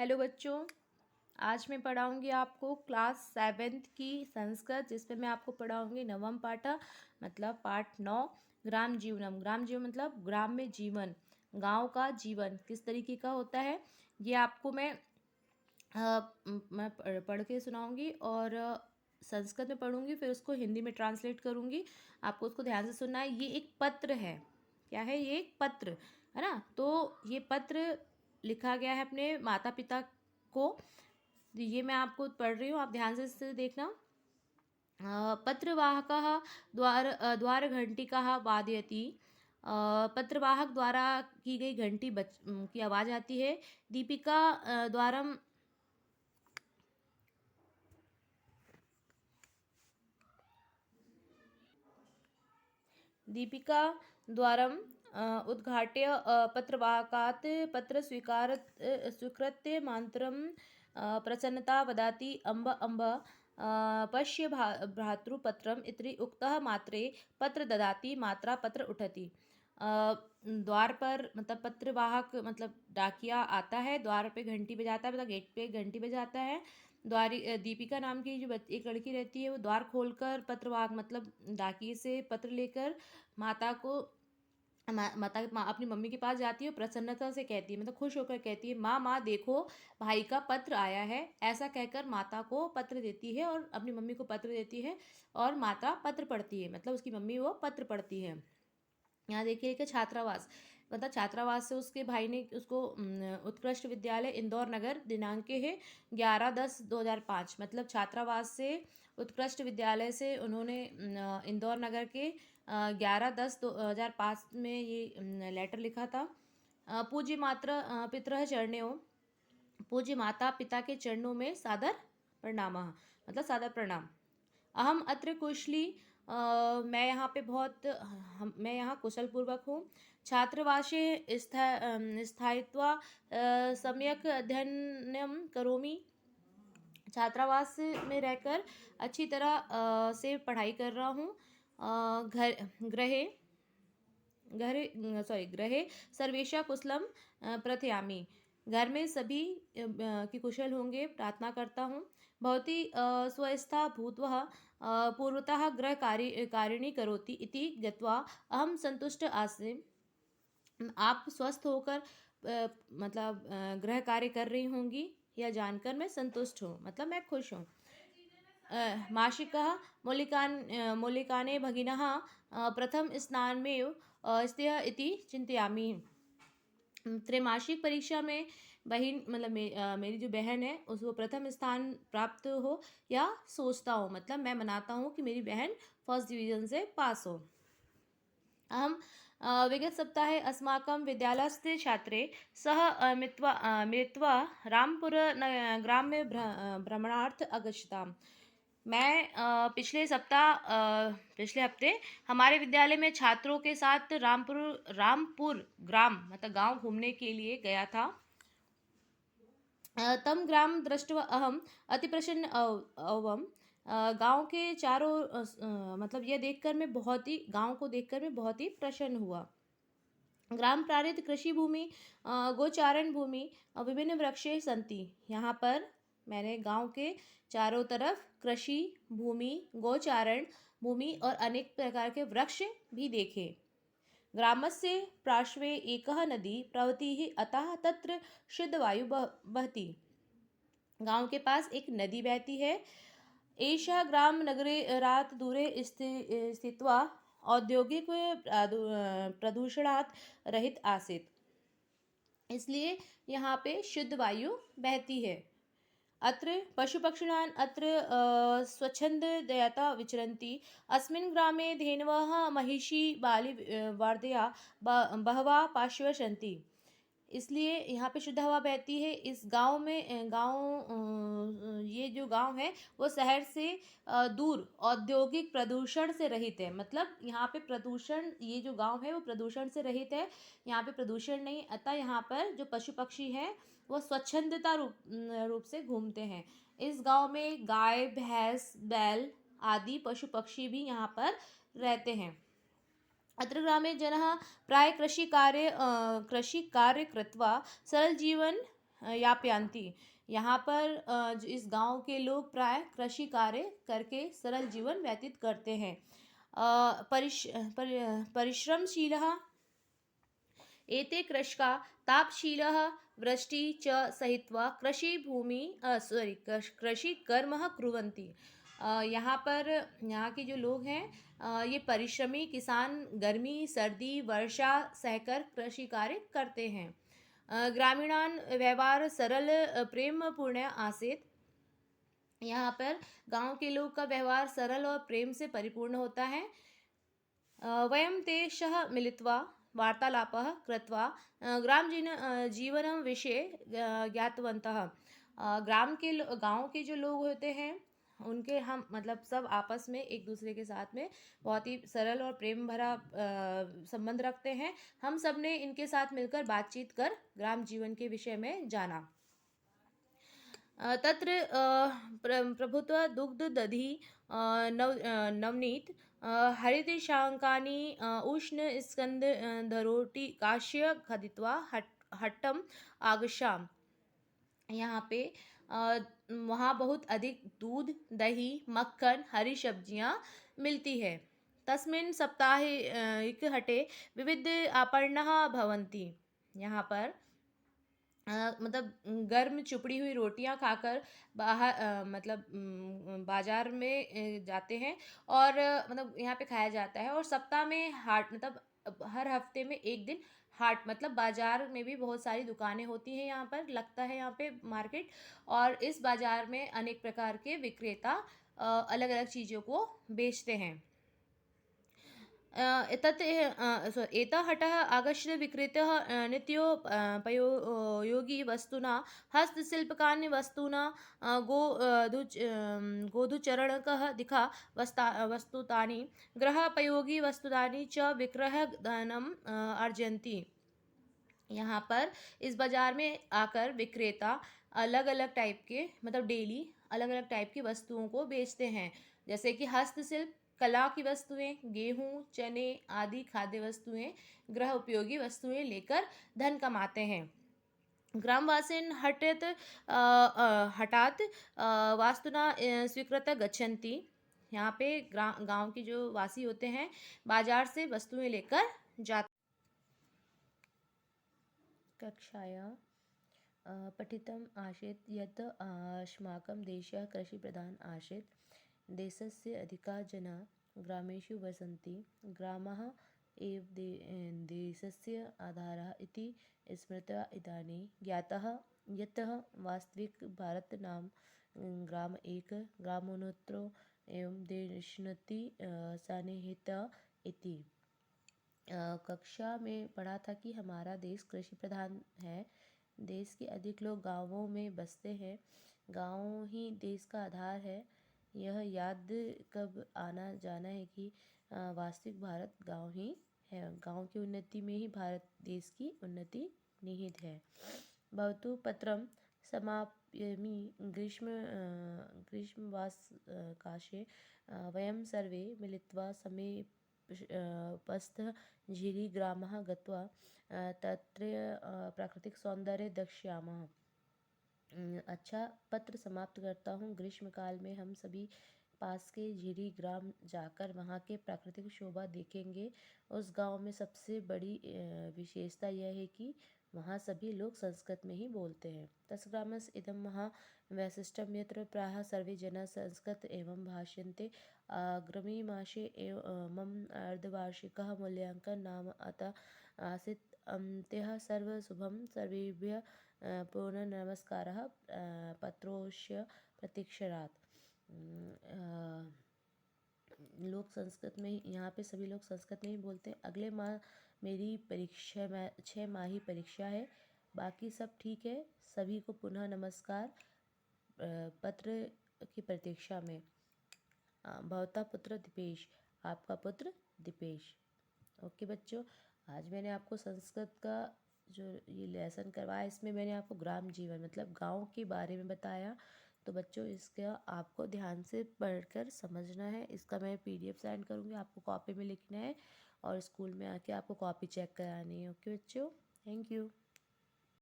Hello बच्चों, आज मैं पढ़ाऊंगी आपको क्लास 7th की संस्कृत, जिसमें मैं आपको पढ़ाऊंगी नवम पाठ मतलब पाठ 9 ग्राम जीवनम। ग्राम जीवन मतलब ग्राम में जीवन, गांव का जीवन किस तरीके का होता है, ये आपको मैं पढ़ के सुनाऊंगी और संस्कृत में पढ़ूंगी, फिर उसको हिंदी में ट्रांसलेट करूंगी। आपको उसको ध्यान से सुनना है। ये एक पत्र है। क्या है ये? एक पत्र है ना। तो ये पत्र लिखा गया है अपने माता पिता को। ये मैं आपको पढ़ रही हूँ, आप ध्यान से इसे देखना। पत्रवाहकः द्वारघंटिकाः वादयति। पत्रवाहक द्वारा की गई घंटी की आवाज़ आती है। दीपिका द्वारम दीपिका द्वारम् उद्घाट्य पत्रवाहकात् स्वीकृत्य मातरं प्रसन्नता वदति अम्ब अम्ब पश्य भ्रातृपत्रम् इति उक्तः मात्रे पत्र ददाति मात्रा पत्र उठति। द्वार पर मतलब पत्रवाहक मतलब डाकिया आता है, द्वार पे घंटी बजाता है, मतलब गेट पे घंटी बजाता है। दीपिका नाम की जो एक लड़की रहती है, वो द्वार खोलकर पत्रवाहक मतलब डाकिए से पत्र लेकर माता को अपनी मम्मी के पास जाती है और प्रसन्नता से कहती है, मतलब खुश होकर कहती है, माँ माँ देखो भाई का पत्र आया है। ऐसा कहकर माता को पत्र देती है और अपनी मम्मी को पत्र देती है और माता पत्र पढ़ती है, मतलब उसकी मम्मी वो पत्र पढ़ती है। यहाँ देखिए कि छात्रावास मतलब छात्रावास से उसके भाई ने उसको उत्कृष्ट विद्यालय इंदौर नगर दिनांक है 11/10/2005, मतलब छात्रावास से उत्कृष्ट विद्यालय से उन्होंने इंदौर नगर के 11/10/2005 में ये लेटर लिखा था। पूज्य मात्र पितरः चरणों, पूज्य माता पिता के चरणों में सादर प्रणाम, मतलब सादर प्रणाम। अहम अत्र कुशली, मैं यहाँ पे मैं यहाँ कुशल पूर्वक हूँ। छात्रावासे स्थायित्वा सम्यक अध्ययनम करोमि, छात्रावास में रहकर अच्छी तरह से पढ़ाई कर रहा हूँ। ग्रहे सर्वेशा कुशलम प्रथयामि, घर में सभी की कुशल होंगे प्रार्थना करता हूँ। भवती स्वस्था भूत्वा पूर्वतः गृह कारिणी करोति इति ज्ञात्वा अहम संतुष्ट आस्मि। आप स्वस्थ होकर मतलब गृह कार्य कर रही होंगी, यह जानकर मैं संतुष्ट हूँ, मतलब मैं खुश हूँ। मासिकः मौलिकाने भगिनः प्रथम स्नानमेव स्थिः इति चिन्तयामि। त्रैमासिक परीक्षा में बहन मतलब मेरी जो बहन है उसको प्रथम स्थान प्राप्त हो या सोचता हूँ, मतलब मैं मनाता हूँ कि मेरी बहन फर्स्ट डिवीजन से पास हो। अहम विगत सप्ताहे अस्माकं विद्यालयस्थे छात्रे सह मिलित्वा रामपुर ग्राम्य भ्रमणार्थ अगच्छताम्। मैं पिछले हफ्ते हमारे विद्यालय में छात्रों के साथ रामपुर ग्राम मतलब गांव घूमने के लिए गया था। तम ग्राम दृष्ट्वा अहम अतिप्रसन्न अवम। गांव के चारों मतलब यह देखकर मैं गांव को देखकर मैं बहुत ही प्रसन्न हुआ। ग्राम प्रारित कृषि भूमि गोचारण भूमि विभिन्न वृक्षे सन्ति। यहाँ पर मैंने गांव के चारों तरफ कृषि भूमि, गोचारण भूमि और अनेक प्रकार के वृक्ष भी देखे। ग्रामस्य पार्श्वे एकः नदी प्रवहति अतः तत्र शुद्धवायु बहति। गांव के पास एक नदी बहती है। एषः ग्राम नगरे रात दूरे स्थित्वा औद्योगिक प्रदूषणात् रहित आसीत्, इसलिए यहाँ पे शुद्ध वायु बहती है। अत्र पशुपक्षिणान् अत्र स्वच्छन्दतया विचरन्ति। अस्मिन् ग्रामे धेनवः महिषी बाली वार्धया बहवः पार्श्वे सन्ति, इसलिए यहाँ पे शुद्ध हवा बहती है। इस गांव में ये जो गांव है वो शहर से दूर औद्योगिक प्रदूषण से रहित है, मतलब यहाँ पे प्रदूषण, ये जो गांव है वो प्रदूषण से रहित है, यहाँ पे प्रदूषण नहीं। अतः यहाँ पर जो पशु पक्षी हैं वो स्वच्छंदता रूप से घूमते हैं। इस गांव में गाय, भैंस, बैल आदि पशु पक्षी भी यहाँ पर रहते हैं। अत्र ग्रामे जनः प्राय कृषि कार्य कृत्वा सरल जीवन यापयन्ति। यहाँ पर इस गांव के लोग प्राय कृषि कार्य करके सरल जीवन व्यतीत करते हैं। परिश्रमशीलः एते कृषका तापशीलः वृष्टि च सहित्वा कृषिकर्म कुर्वन्ति। यहाँ पर यहाँ के जो लोग हैं ये परिश्रमी किसान गर्मी सर्दी वर्षा सहकर कृषि कार्य करते हैं। ग्रामीणान व्यवहार सरल प्रेम पूर्ण आसीत। यहाँ पर गांव के लोग का व्यवहार सरल और प्रेम से परिपूर्ण होता है। वयं तेषः मिलित्वा वार्तालापः कृत्वा जीवनं विषये ज्ञातवन्तः। गांव के जो लोग होते हैं उनके हम मतलब सब आपस में एक दूसरे के साथ में बहुत ही सरल और प्रेम भरा संबंध रखते हैं। हम सब ने इनके साथ मिलकर बातचीत कर ग्राम जीवन के विषय में जाना। तत्र प्रभुत्व दुग्ध दधि नवनीत हरितशाकानि उष्ण स्कंद धरोटी काश्य खदित्वा हट्टम आगशाम। यहाँ पे वहाँ बहुत अधिक दूध दही मक्खन हरी सब्जियाँ मिलती है। तस्मिन् सप्ताहे एक हटे विविध आपण्णाः भवन्ति। यहाँ पर मतलब गर्म चुपड़ी हुई रोटियां खाकर बाहर बाजार में जाते हैं और मतलब यहाँ पे खाया जाता है। और सप्ताह में हाट मतलब हर हफ्ते में एक दिन हाट मतलब बाजार में भी बहुत सारी दुकानें होती हैं। यहाँ पर लगता है यहाँ पे मार्केट, और इस बाजार में अनेक प्रकार के विक्रेता अलग अलग चीज़ों को बेचते हैं। एतः हटः आगच्छत् विक्रेतः नित्योपयोगी वस्तुना हस्तशिल्पकानि वस्तूना गोधुचरणकः दिखा वस्तुतानि गृहोपयोगी वस्तुतानि च विक्रय धनम अर्जन्ति। यहाँ पर इस बाजार में आकर विक्रेता अलग अलग टाइप के मतलब डेली अलग अलग टाइप की वस्तुओं को बेचते हैं, जैसे कि हस्तशिल्प कला की वस्तुएं, गेहूं चने आदि खाद्य वस्तुएं, गृह उपयोगी वस्तुएं लेकर धन कमाते हैं। ग्रामवासिन हठात वास्तुना स्वीकृत गच्छन्ति। यहाँ पे गांव के जो वासी होते हैं बाजार से वस्तुएं लेकर जाते। कक्षायां पठितम् आसीत् यत् अस्माकं देशः कृषिप्रधान आसीत्। देशस्य अधिकाः जनाः ग्रामेषु वसन्ति। ग्रामः एव देशस्य आधारः इति स्मृत्वा इदानीं ज्ञातः यत् वास्तविक भारत नाम ग्राम एक ग्रामोन्नतो एवं देशोन्नति सन्निहित इति। कक्षा में पढ़ा था कि हमारा देश कृषि प्रधान है। देश के अधिक लोग गांवों में बसते हैं। गांव ही देश का आधार है। यह याद कब आना जाना है कि वास्तविक भारत गांव ही है। गांव की उन्नति में ही भारत देश की उन्नति निहित है। भवतु पत्रं समापयामि। ग्रीष्मवासकाशे वयं सर्वे मिलित्वा समीपस्थः झिरिग्रामः गत्वा तत्र प्राकृतिकसौन्दर्यं दर्शयामः। अच्छा, पत्र समाप्त करता हूँ। ग्रीष्मकाल में हम सभी पास के झिरी ग्राम जाकर वहाँ के प्राकृतिक शोभा देखेंगे। उस गांव में सबसे बड़ी विशेषता यह है कि वहाँ सभी लोग संस्कृत में ही बोलते हैं। तस्य ग्रामस्य इदं महा वैशिष्ट्यं यत्र प्रायः सर्वे जनाः संस्कृत एवं भाष्यन्ते। आगामि मासे मम अर्धवार्षिकः मूल्याङ्कन नाम अतः आसीत्। अन्त्यः सर्वशुभं सर्वेभ्यः पुनः नमस्कारः। पत्रोस्य प्रतीक्षारत। लोग संस्कृत में यहाँ पे सभी लोग संस्कृत में ही बोलते हैं। अगले माह मेरी परीक्षा 6 माही परीक्षा है। बाकी सब ठीक है। सभी को पुनः नमस्कार। पत्र की प्रतीक्षा में। भवता पुत्र दीपेश। आपका पुत्र दीपेश। ओके बच्चों, आज मैंने आपको संस्कृत का जो ये लेसन करवाया इसमें मैंने आपको ग्राम जीवन मतलब गांव के बारे में बताया। तो बच्चों इसका आपको ध्यान से पढ़कर समझना है। इसका मैं PDF सेंड करूँगी, आपको कॉपी में लिखना है और स्कूल में आके आपको कॉपी चेक करानी है। ओके बच्चों, थैंक यू।